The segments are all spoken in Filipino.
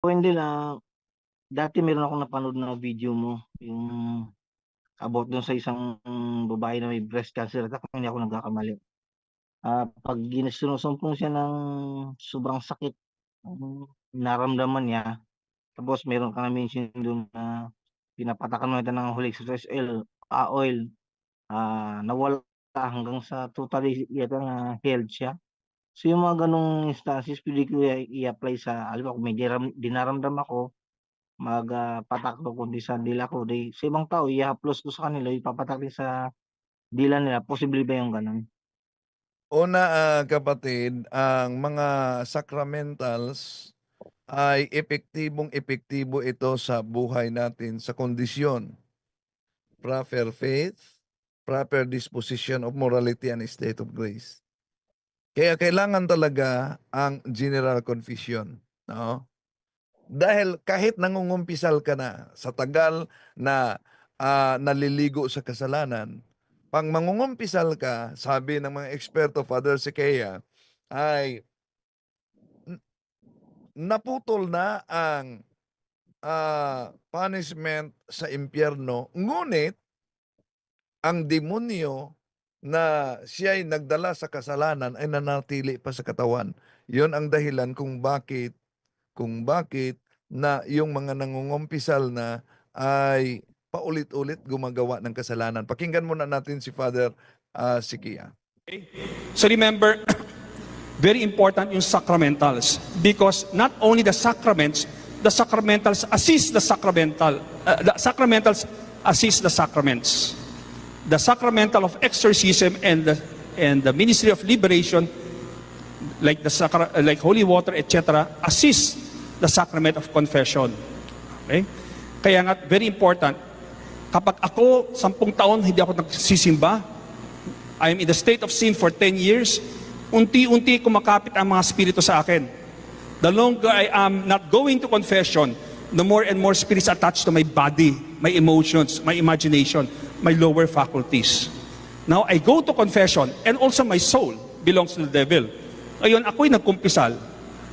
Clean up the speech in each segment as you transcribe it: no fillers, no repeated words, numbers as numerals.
Hindi dati meron akong napanood na video mo, yung about dun sa isang babae na may breast cancer attack kung hindi ako nagkakamali. 'Pag sinusumpong siya ng sobrang sakit ang nararamdaman niya, tapos meron kang na-mention dun na pinapatakan mo ito ng Holy Express oil, nawala hanggang sa totally yata na healed siya. So yung mga gano'ng instances puwede ko i-apply sa halimbawa kung may dinaramdam ako patak ko kundi sa dila ko, 'di sa ibang tao ihahaplos ko sa kanila, ipapatak din sa dila nila, posible ba yung gano'n? Una, kapatid, ang mga sacramentals ay epektibong-epektibo ito sa buhay natin sa kondisyon, proper faith, proper disposition of morality and state of grace. Kaya kailangan talaga ang general confession, no? Dahil kahit nangungumpisal ka na sa tagal na naliligo sa kasalanan, pang mangungumpisal ka, sabi ng mga eksperto, Father Sikea, ay naputol na ang punishment sa impyerno, ngunit ang demonyo na siya'y nagdala sa kasalanan ay nanatili pa sa katawan. Yon ang dahilan kung bakit na yung mga nangungumpisal na ay paulit-ulit gumagawa ng kasalanan. Pakinggan muna natin si Father Sikia. So remember, very important yung sacramentals because not only the sacramentals assist the sacramentals assist the sacraments. The sacramental of exorcism and the ministry of liberation, like like holy water, etc., assist the sacrament of confession. Okay? Kaya nga, very important, kapag ako 10 taon hindi ako nagsisimba, I am in the state of sin for 10 years, unti-unti kumakapit ang mga spirito sa akin. The longer I am not going to confession, the more and more spirits attached to my body, my emotions, my imagination, my lower faculties. Now, I go to confession, and also my soul belongs to the devil. Ngayon, ako'y nagkumpisal.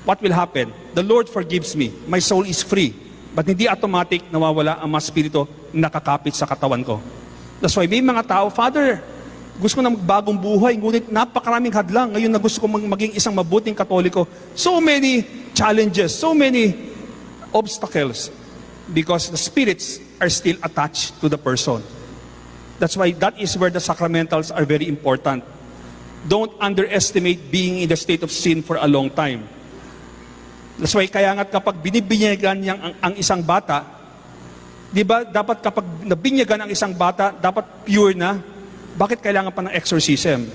What will happen? The Lord forgives me. My soul is free. But hindi automatic nawawala ang mga spirito nakakapit sa katawan ko. That's why may mga tao, Father, gusto ko na magbagong buhay, ngunit napakaraming hadlang. Ngayon na gusto ko maging isang mabuting Katoliko. So many challenges, so many obstacles, because the spirits are still attached to the person. That's why that is where the sacramentals are very important. Don't underestimate being in the state of sin for a long time. That's why kaya nga kapag binibinyagan ang isang bata, di ba dapat kapag nabinyagan ang isang bata, dapat pure na. Bakit kailangan pa ng exorcism?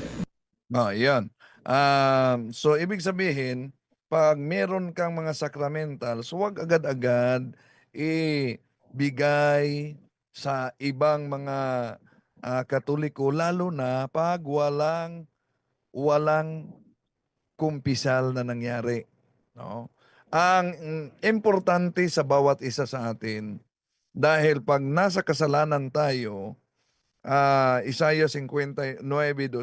Yan. So, ibig sabihin, pag meron kang mga sacramentals, huwag agad-agad ibigay sa ibang mga Katoliko, lalo na pag walang kumpisal na nangyari. No? Ang importante sa bawat isa sa atin, dahil pag nasa kasalanan tayo, Isaiah 59:2,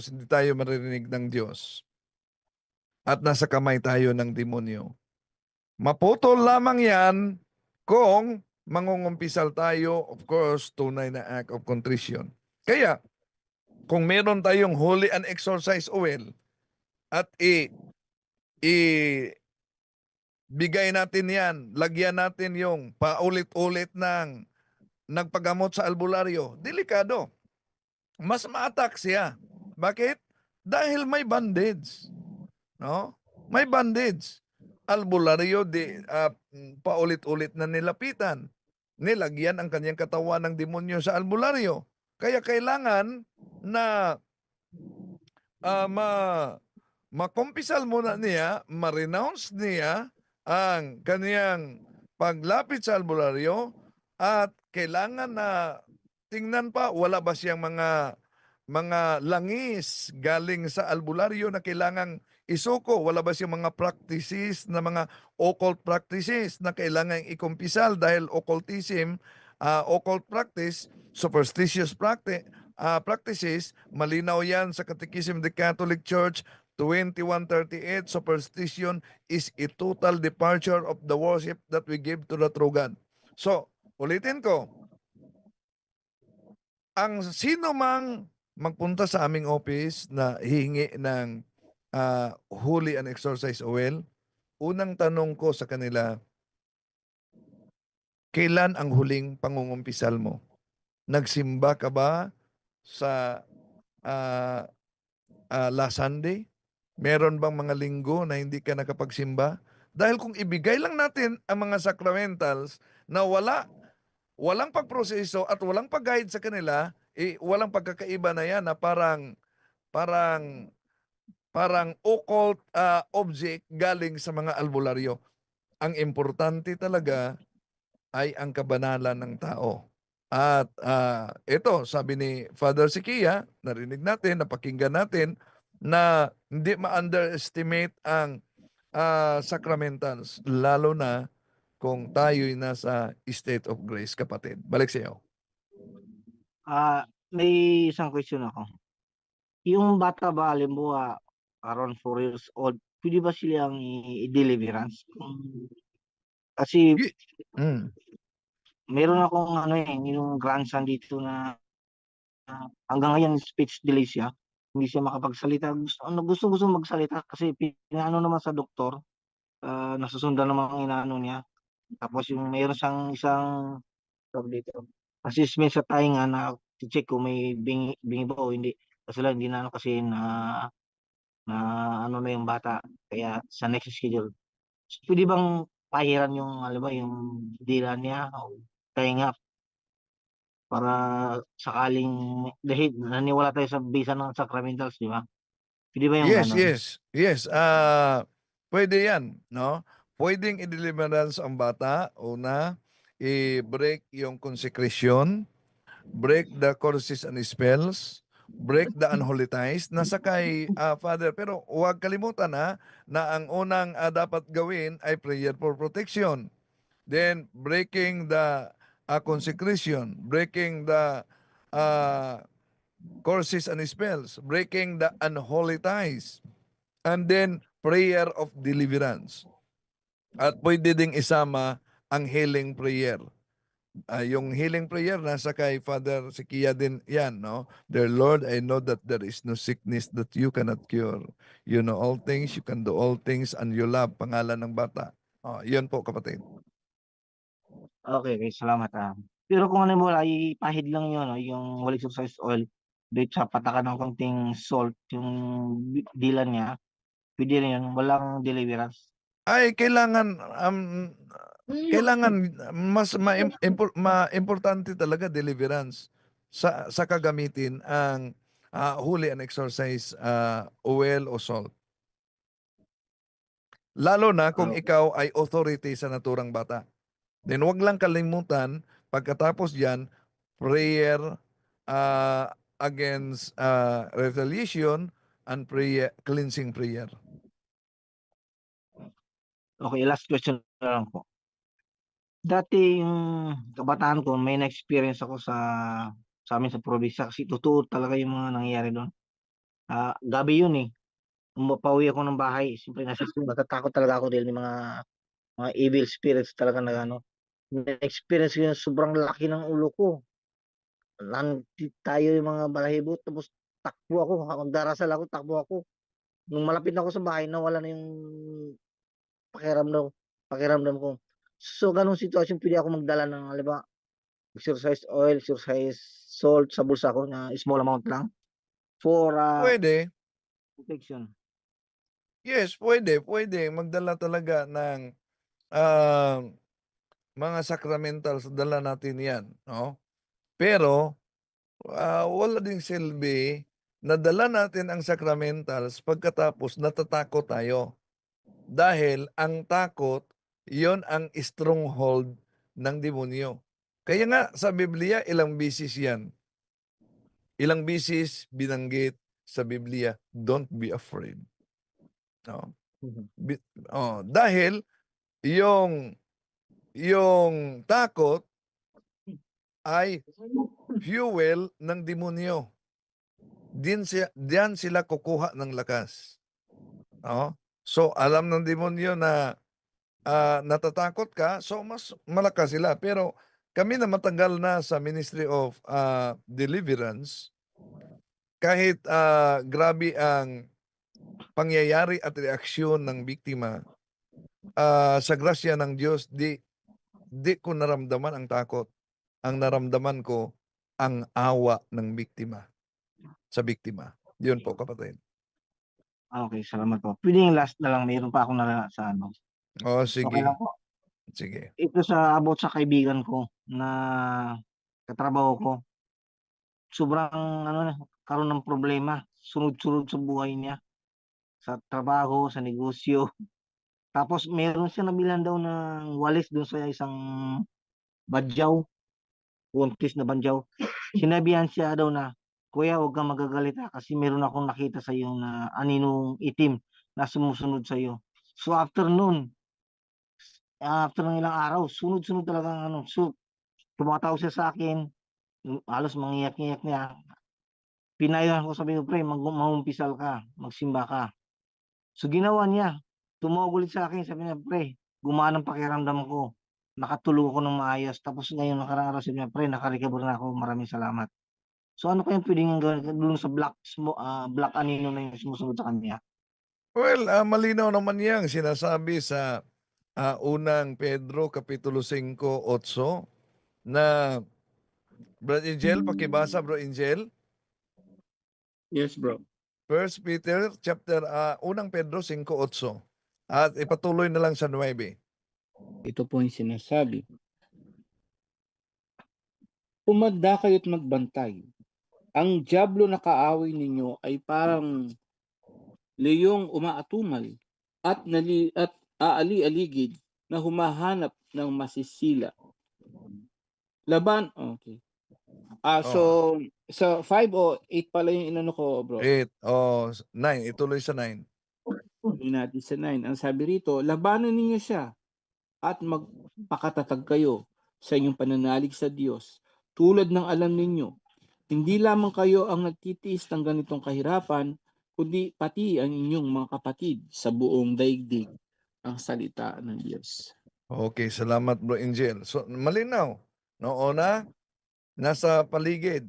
hindi tayo maririnig ng Diyos at nasa kamay tayo ng demonyo. Maputol lamang yan kung mangungumpisal tayo, of course, tunay na act of contrition. Kaya, kung meron tayong holy and exorcise oil at bigay natin yan, lagyan natin yung paulit-ulit ng nagpagamot sa albularyo, delikado. Mas ma-attack siya. Bakit? Dahil may bandage. No? May bandage. Albularyo, paulit-ulit na nilapitan. Nilagyan ang kanyang katawan ng demonyo sa albularyo. Kaya kailangan na makumpisal muna niya, ma-renounce niya ang kanyang paglapit sa albularyo at kailangan na tingnan pa, wala ba siyang mga langis galing sa albularyo na kailangang isuko? Wala ba siyang mga practices na mga occult practices na kailangang ikumpisal dahil occultism, occult practice, superstitious practices, malinaw yan sa Catechism of the Catholic Church, 21:38, superstition is a total departure of the worship that we give to the true God. So, ulitin ko, ang sino mang magpunta sa aming office na hihingi ng holy and exorcise oil, unang tanong ko sa kanila, kailan ang huling pangungumpisal mo? Nagsimba ka ba sa last Sunday? Meron bang mga linggo na hindi ka nakapagsimba? Dahil kung ibigay lang natin ang mga sacramentals na walang pagproseso at walang pag-guide sa kanila, walang pagkakaiba na yan na parang occult object galing sa mga albularyo. Ang importante talaga ay ang kabanalan ng tao. At ito, sabi ni Father Sikia, narinig natin, napakinggan natin, na hindi ma-underestimate ang sacramentals, lalo na kung tayo'y nasa state of grace, kapatid. Balik sa iyo. May isang question ako. Yung bata ba, halimbawa, around 4 years old, pwede ba silang i-deliverance? Kasi Mm. meron akong yung grandson dito na hanggang ngayon speech delay siya. Hindi siya makapagsalita. Gusto magsalita kasi pinaano naman sa doktor, nasusundan naman ang inaano niya. Tapos yung mayroon siyang isang tawag dito, assessment sa tainga na check kung may bingi ba o hindi. Kasi lang hindi na kasi na ano na yung bata. Kaya sa next schedule. Pwede bang pahiran yung alam ba yung dila niya o tainga para sakaling dahil naniwala tayo sa bisa ng sacramentals, di ba? Pwede ba yung Yes, ganon? yes. Pwede yan, no? Pwedeng i-deliverance ang bata. Una, i-break yung consecration, break the curses and spells, break the unholy ties. Nasa kay Father. Pero huwag kalimutan na ang unang dapat gawin ay prayer for protection. Then, breaking the consecration, breaking the curses and spells, breaking the unholy ties, and then prayer of deliverance. At pwede ding isama ang healing prayer. Yung healing prayer nasa kay Father Sikia din yan, no? Dear Lord, I know that there is no sickness that you cannot cure. You know all things, you can do all things, and you love, pangalan ng bata. Yun po, kapatid. Okay, salamat. Pero kung ano mo, ipahid lang yun, no, yung walik exercise oil, dito sa patakan ng konting salt, yung dila niya, pwede rin yun, walang deliverance. Ay, kailangan mas importante talaga deliverance sa kagamitin ang holy and exorcise oil o salt. Lalo na kung ikaw ay authority sa naturang bata. Then wag lang kalimutan, pagkatapos diyan, prayer against retaliation and prayer, cleansing prayer. Okay, last question na lang po. Dati yung kabataan ko, may na-experience ako sa amin sa probinsya kasi totoo talaga yung mga nangyayari doon. Gabi yun eh. Umapauwi ako ng bahay. Siyempre natatakot talaga ako dahil may mga evil spirits talaga na ano. Na-experience ko yung sobrang laki ng ulo ko. Tayo yung mga balahibo tapos takbo ako. Magdarasal ako, takbo ako. Nung malapit na ako sa bahay, nawala na yung pakiramdam ko. So, ganong sitwasyon, pwede ako magdala ng, halimbawa, exercise oil, exercise salt sa bulsa ko na small amount lang for Pwede. protection. Yes, pwede magdala talaga ng mga sacramentals, dala natin 'yan, no? Pero wala ding silbi na dala natin ang sacramentals pagkatapos natatakot tayo. Dahil ang takot, 'yon ang stronghold ng demonyo. Kaya nga sa Biblia, ilang bisis 'yan. Ilang bisis binanggit sa Biblia, don't be afraid. No? Dahil yung takot ay fuel ng demonyo. Diyan sila kukuha ng lakas. Oh. So alam ng demonyo na natatakot ka, so mas malakas sila. Pero kami na matagal na sa Ministry of Deliverance, kahit grabe ang pangyayari at reaksyon ng biktima, sa grasya ng Diyos, di ko naramdaman ang takot. Ang naramdaman ko, ang awa ng biktima sa biktima. Yun po, kapatid. Okay, salamat po. Pwede yung last na lang, mayroon pa akong sa ano. Oh, Okay sige. lang po. Sige. Ito about sa kaibigan ko na katrabaho ko. Sobrang karoon ng problema, sunod-sunod sa buhay niya. Sa trabaho, sa negosyo. Tapos meron siya nabilhan daw ng walis doon sa isang badyaw, buntis na badyaw. Sinabihan siya daw na, "Kuya, huwag kang magagalit kasi meron akong nakita sa iyo na aninong itim na sumusunod sa iyo." So after ng ilang araw, sunod-sunod talaga so tumatawag siya sa akin, halos mangiyak-ngiyak niya. Pinayahan ko, sabi ko, "Pre, magumpisal ka, magsimba ka." So ginawa niya. Tumawag ulit sa akin, sabi niya, "Pre, gumaan ang pakiramdam ko. Nakatulog ako ng maayos." Tapos ngayon nakaraang araw, sabi niya, "Pre, naka-recover na ako. Maraming salamat." So ano kayang pwedeng gawin dun sa black anino na yung sumusunod sa kanya? Well, malinaw naman yang sinasabi sa unang Pedro Kapitulo 5:8 na Bro Angel, pakibasa Bro Angel. Yes, bro. 1 Peter chapter unang Pedro 5:8 at ipatuloy na lang sa 9. Ito po yung sinasabi. Umanda kayo't magbantay. Ang dyablo na kaaway ninyo ay parang leyong umaatumal at aali-aligid na humahanap ng masisila. Laban, okay. So, sa 5 o 8 pala yung inano ko, bro. 8 o 9, ituloy sa 9. Tuloy natin sa 9. Ang sabi rito, labanan ninyo siya at magpakatatag kayo sa inyong pananalig sa Diyos. Tulad ng alam ninyo, hindi lamang kayo ang nagtitiis ng ganitong kahirapan, kundi pati ang inyong mga kapatid sa buong daigdig, ang salita ng Diyos. Okay, salamat Bro Angel. So malinaw, noon nasa paligid,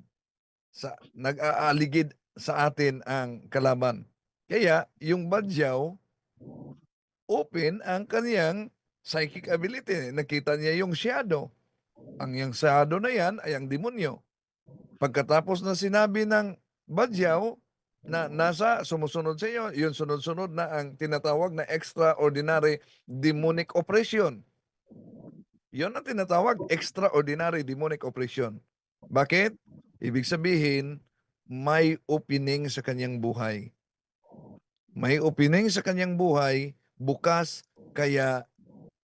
nag-aaligid sa atin ang kalaban. Kaya yung badyaw, open ang kaniyang psychic ability. Nakita niya yung shadow. Ang yung shadow na yan ay ang demonyo. Pagkatapos na sinabi ng badyaw na nasa sumusunod sa iyo, yun sunod-sunod na ang tinatawag na extraordinary demonic oppression. Yun ang tinatawag, extraordinary demonic oppression. Bakit? Ibig sabihin, may opening sa kanyang buhay. May opening sa kanyang buhay, bukas, kaya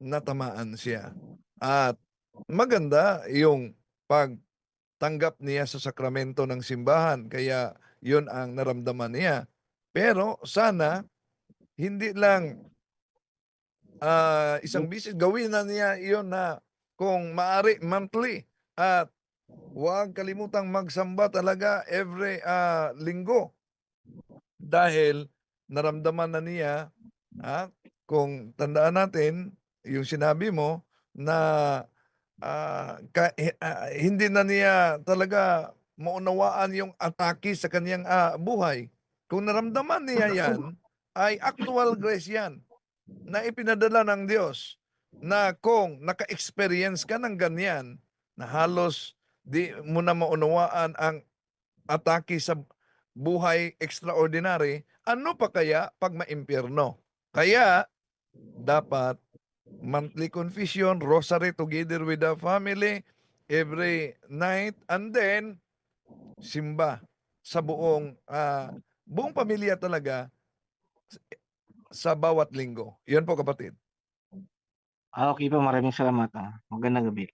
natamaan siya. At maganda yung pagtanggap niya sa sakramento ng simbahan, kaya yun ang naramdaman niya. Pero sana, hindi lang isang bisis, gawin na niya iyon na kung maaari monthly at huwag kalimutang magsamba talaga every linggo dahil naramdaman na niya kung tandaan natin yung sinabi mo na hindi na niya talaga maunawaan yung atake sa kanyang buhay. Kung naramdaman niya yan, ay actual grace yan na ipinadala ng Diyos na kung naka-experience ka ng ganyan na halos di mo na maunawaan ang atake sa buhay extraordinary, ano pa kaya pag maimpyerno? Kaya dapat monthly confession, rosary together with the family every night, and then simba sa buong pamilya talaga sa bawat linggo. Yan po, kapatid. Okay po, maraming salamat. Magandang gabi.